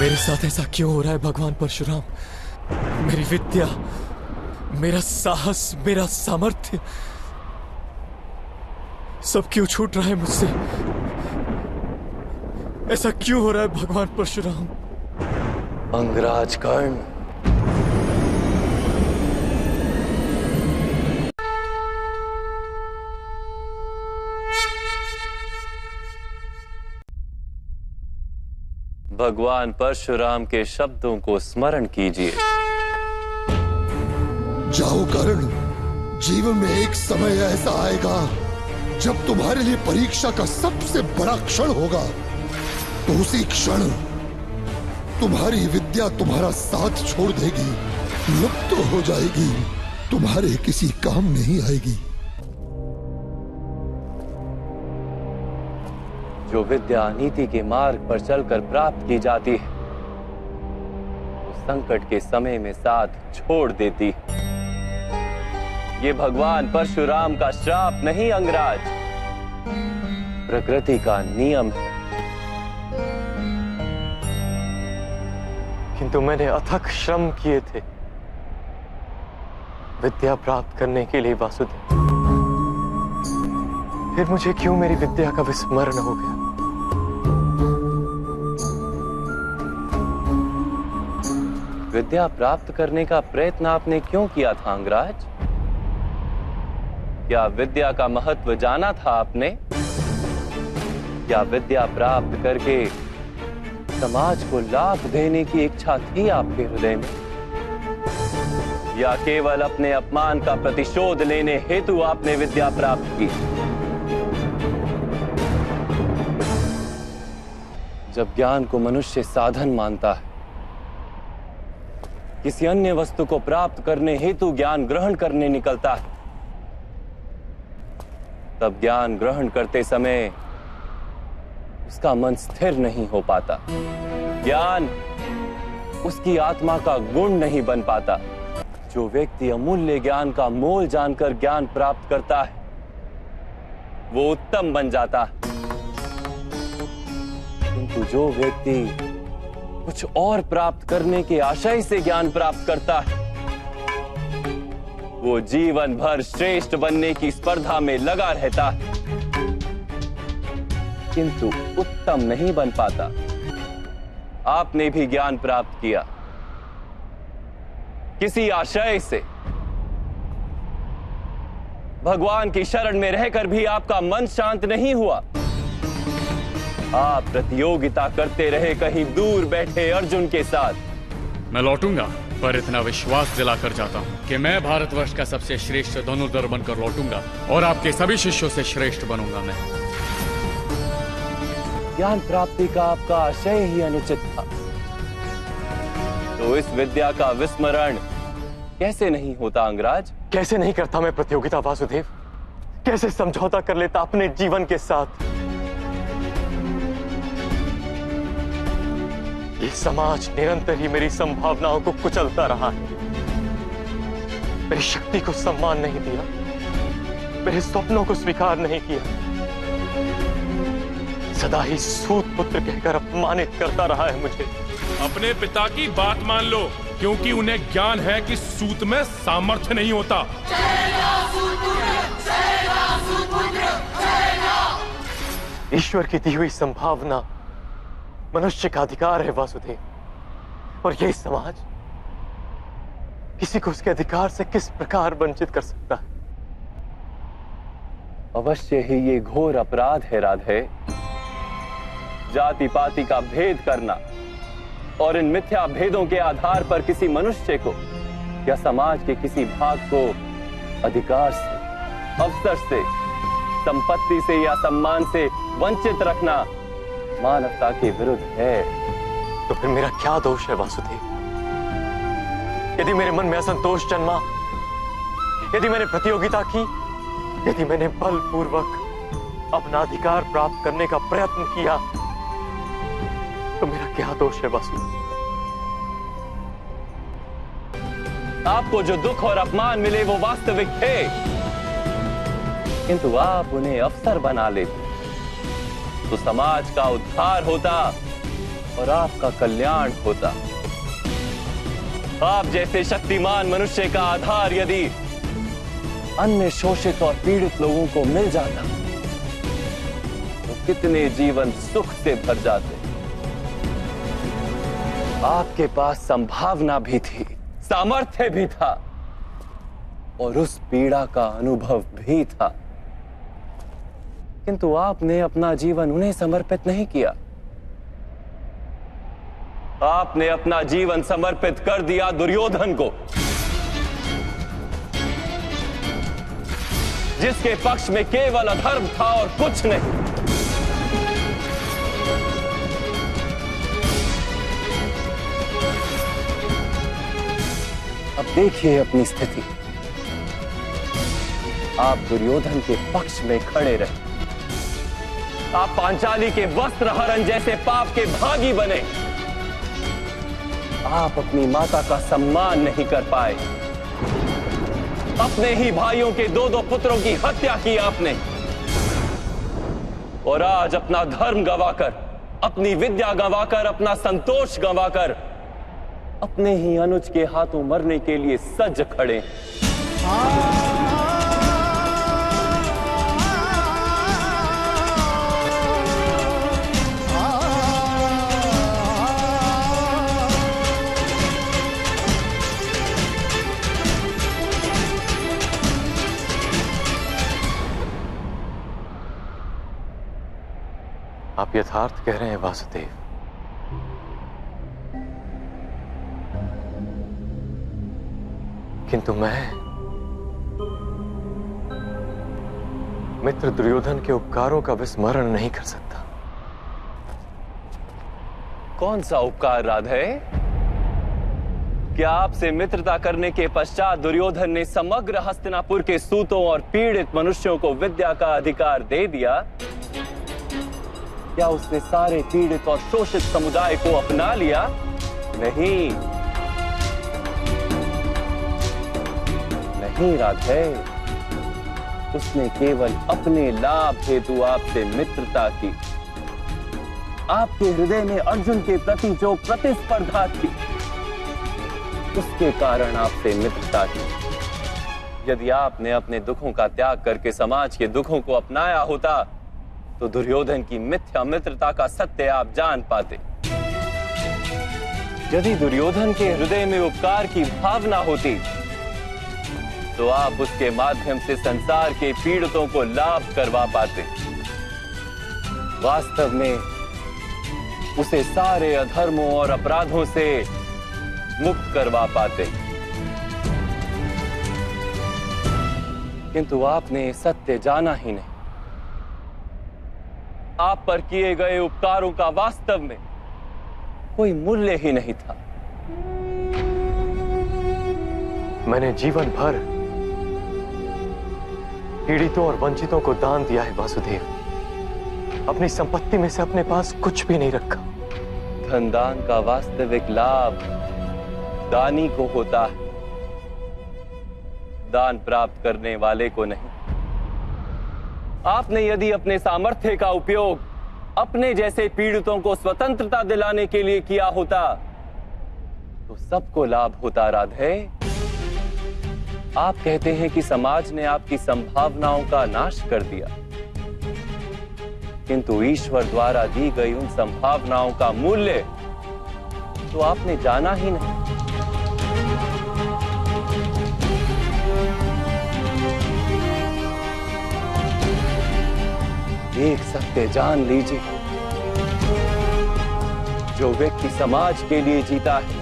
मेरे साथ ऐसा क्यों हो रहा है भगवान परशुराम? मेरी विद्या, मेरा साहस, मेरा सामर्थ्य सब क्यों छूट रहा है मुझसे? ऐसा क्यों हो रहा है भगवान परशुराम? अंगराज कर्ण, भगवान परशुराम के शब्दों को स्मरण कीजिए। जाओ कर्ण, जीवन में एक समय ऐसा आएगा जब तुम्हारे लिए परीक्षा का सबसे बड़ा क्षण होगा। तो उसी क्षण तुम्हारी विद्या तुम्हारा साथ छोड़ देगी, लुप्त हो जाएगी, तुम्हारे किसी काम नहीं आएगी। जो विद्या नीति के मार्ग पर चलकर प्राप्त की जाती है, वो संकट के समय में साथ छोड़ देती है। ये भगवान परशुराम का श्राप नहीं अंगराज, प्रकृति का नियम है। किंतु मैंने अथक श्रम किए थे विद्या प्राप्त करने के लिए वासुदेव। फिर मुझे क्यों मेरी विद्या का विस्मरण हो गया? विद्या प्राप्त करने का प्रयत्न आपने क्यों किया था अंगराज? क्या विद्या का महत्व जाना था आपने? क्या विद्या प्राप्त करके समाज को लाभ देने की इच्छा थी आपके हृदय में? या केवल अपने अपमान का प्रतिशोध लेने हेतु आपने विद्या प्राप्त की? जब ज्ञान को मनुष्य साधन मानता है, किसी अन्य वस्तु को प्राप्त करने हेतु ज्ञान ग्रहण करने निकलता है, तब ज्ञान ग्रहण करते समय उसका मन स्थिर नहीं हो पाता। ज्ञान उसकी आत्मा का गुण नहीं बन पाता। जो व्यक्ति अमूल्य ज्ञान का मोल जानकर ज्ञान प्राप्त करता है, वो उत्तम बन जाता है। किंतु जो व्यक्ति कुछ और प्राप्त करने के आशय से ज्ञान प्राप्त करता है, वो जीवन भर श्रेष्ठ बनने की स्पर्धा में लगा रहता है, किंतु उत्तम नहीं बन पाता। आपने भी ज्ञान प्राप्त किया किसी आशय से, भगवान की शरण में रहकर भी आपका मन शांत नहीं हुआ। आप प्रतियोगिता करते रहे कहीं दूर बैठे अर्जुन के साथ। मैं लौटूंगा, पर इतना विश्वास दिलाकर जाता हूँ कि मैं भारतवर्ष का सबसे श्रेष्ठ धनुर्धर बनकर लौटूंगा और आपके सभी शिष्यों से श्रेष्ठ बनूंगा मैं। ज्ञान प्राप्ति का आपका आशय ही अनुचित था, तो इस विद्या का विस्मरण कैसे नहीं होता अंगराज? कैसे नहीं करता मैं प्रतियोगिता वासुदेव? कैसे समझौता कर लेता अपने जीवन के साथ? ये समाज निरंतर ही मेरी संभावनाओं को कुचलता रहा है, मेरी शक्ति को सम्मान नहीं दिया, मेरे स्वप्नों को स्वीकार नहीं किया, सदा ही सूत पुत्र कहकर अपमानित करता रहा है मुझे। अपने पिता की बात मान लो, क्योंकि उन्हें ज्ञान है कि सूत में सामर्थ्य नहीं होता। ईश्वर की दी हुई संभावना मनुष्य का अधिकार है वासुदेव, और यह समाज किसी को उसके अधिकार से किस प्रकार वंचित कर सकता है? अवश्य ही ये घोर अपराध है राधे। जाति पाति का भेद करना और इन मिथ्या भेदों के आधार पर किसी मनुष्य को या समाज के किसी भाग को अधिकार से, अवसर से, संपत्ति से या सम्मान से वंचित रखना मानवता के विरुद्ध है। तो फिर मेरा क्या दोष है वासुदेव? यदि मेरे मन में असंतोष जन्मा, यदि मैंने प्रतियोगिता की, यदि मैंने बलपूर्वक अपना अधिकार प्राप्त करने का प्रयत्न किया, तो मेरा क्या दोष है वासुदेव? आपको जो दुख और अपमान मिले वो वास्तविक थे, किंतु आप उन्हें अवसर बना लेते तो समाज का उद्धार होता, और आपका कल्याण होता। आप जैसे शक्तिमान मनुष्य का आधार यदि अन्य शोषित और पीड़ित लोगों को मिल जाता तो कितने जीवन सुख से भर जाते। आपके पास संभावना भी थी, सामर्थ्य भी था और उस पीड़ा का अनुभव भी था, किंतु आपने अपना जीवन उन्हें समर्पित नहीं किया। आपने अपना जीवन समर्पित कर दिया दुर्योधन को, जिसके पक्ष में केवल अधर्म था और कुछ नहीं। अब देखिए अपनी स्थिति। आप दुर्योधन के पक्ष में खड़े रहे, आप पांचाली के वस्त्र हरण जैसे पाप के भागी बने। आप अपनी माता का सम्मान नहीं कर पाए, अपने ही भाइयों के 2-2 पुत्रों की हत्या की आपने, और आज अपना धर्म गंवाकर, अपनी विद्या गंवाकर, अपना संतोष गंवाकर अपने ही अनुज के हाथों मरने के लिए सज खड़े। आप यथार्थ कह रहे हैं वासुदेव। किंतु मैं मित्र दुर्योधन के उपकारों का विस्मरण नहीं कर सकता। कौन सा उपकार राधे? क्या आपसे मित्रता करने के पश्चात दुर्योधन ने समग्र हस्तिनापुर के सूतों और पीड़ित मनुष्यों को विद्या का अधिकार दे दिया? क्या उसने सारे पीड़ित और शोषित समुदाय को अपना लिया? नहीं, नहीं राधे, उसने केवल अपने लाभ हेतु आपसे मित्रता की। आपके हृदय में अर्जुन के प्रति जो प्रतिस्पर्धा थी, उसके कारण आपसे मित्रता की। यदि आपने अपने दुखों का त्याग करके समाज के दुखों को अपनाया होता तो दुर्योधन की मिथ्या मित्रता का सत्य आप जान पाते। यदि दुर्योधन के हृदय में उपकार की भावना होती तो आप उसके माध्यम से संसार के पीड़ितों को लाभ करवा पाते। वास्तव में उसे सारे अधर्मों और अपराधों से मुक्त करवा पाते, किंतु आपने सत्य जाना ही नहीं। आप पर किए गए उपकारों का वास्तव में कोई मूल्य ही नहीं था। मैंने जीवन भर पीड़ितों और वंचितों को दान दिया है वासुदेव। अपनी संपत्ति में से अपने पास कुछ भी नहीं रखा। धन दान का वास्तविक लाभ दानी को होता है, दान प्राप्त करने वाले को नहीं। आपने यदि अपने सामर्थ्य का उपयोग अपने जैसे पीड़ितों को स्वतंत्रता दिलाने के लिए किया होता तो सबको लाभ होता राधे। आप कहते हैं कि समाज ने आपकी संभावनाओं का नाश कर दिया, किंतु ईश्वर द्वारा दी गई उन संभावनाओं का मूल्य तो आपने जाना ही नहीं। एक सत्य जान लीजिए, जो व्यक्ति समाज के लिए जीता है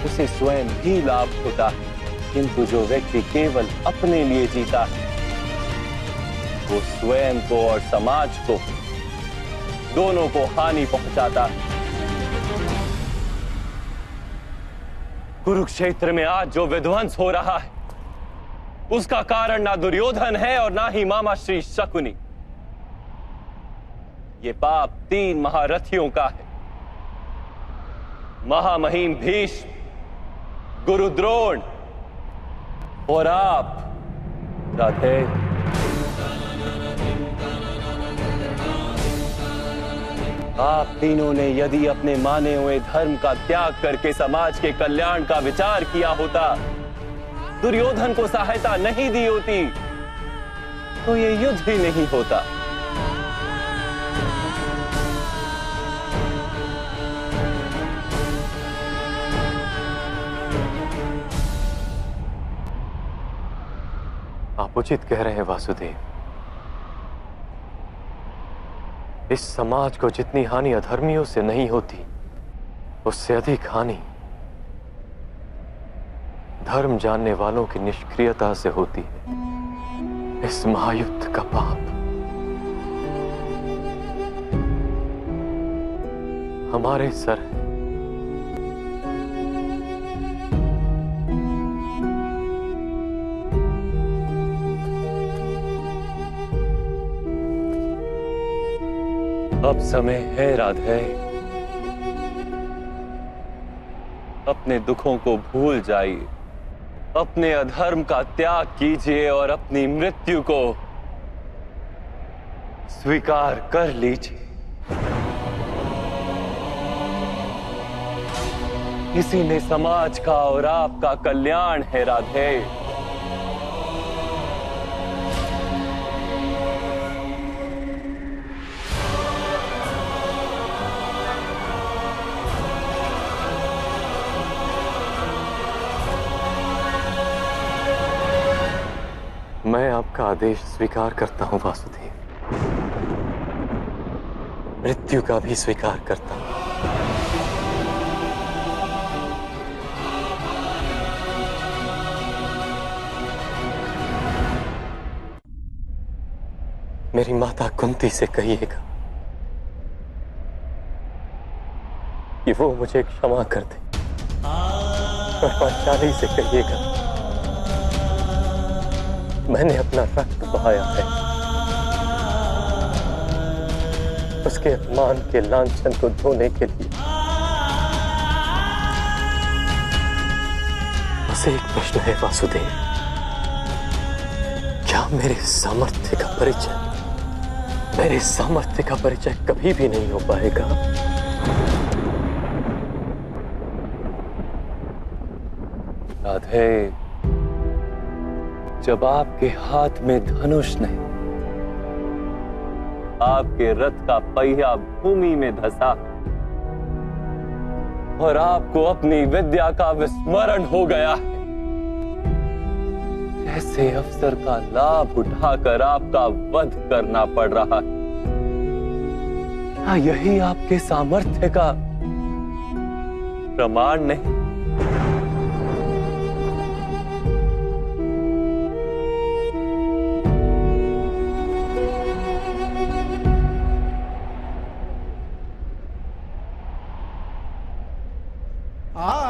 उसे स्वयं भी लाभ होता है, किंतु जो व्यक्ति केवल अपने लिए जीता है वो स्वयं को और समाज को दोनों को हानि पहुंचाता है। कुरुक्षेत्र में आज जो विध्वंस हो रहा है उसका कारण ना दुर्योधन है और ना ही मामा श्री शकुनी। ये पाप 3 महारथियों का है, महामहिम भीष्म, गुरु द्रोण और आप राधे। आप तीनों ने यदि अपने माने हुए धर्म का त्याग करके समाज के कल्याण का विचार किया होता, दुर्योधन को सहायता नहीं दी होती, तो ये युद्ध ही नहीं होता। आप उचित कह रहे हैं वासुदेव। इस समाज को जितनी हानि अधर्मियों से नहीं होती, उससे अधिक हानि धर्म जानने वालों की निष्क्रियता से होती है। इस महायुद्ध का पाप हमारे सर है। अब समय है राधे, अपने दुखों को भूल जाइए, अपने अधर्म का त्याग कीजिए और अपनी मृत्यु को स्वीकार कर लीजिए। इसी में समाज का और आपका कल्याण है राधे। मैं आपका आदेश स्वीकार करता हूं वासुदेव, मृत्यु का भी स्वीकार करता हूं। मेरी माता कुंती से कहिएगा कि वो मुझे क्षमा कर दे, और पांचाली से कहिएगा मैंने अपना रक्त बहाया है, उसके अपमान के लांछन को धोने के लिए। बस एक प्रश्न है वासुदेव, क्या मेरे सामर्थ्य का परिचय कभी भी नहीं हो पाएगा? राधे, जब आपके हाथ में धनुष नहीं, आपके रथ का पहिया भूमि में धंसा और आपको अपनी विद्या का विस्मरण हो गया है, ऐसे अवसर का लाभ उठाकर आपका वध करना पड़ रहा है। क्या यही आपके सामर्थ्य का प्रमाण नहीं? आ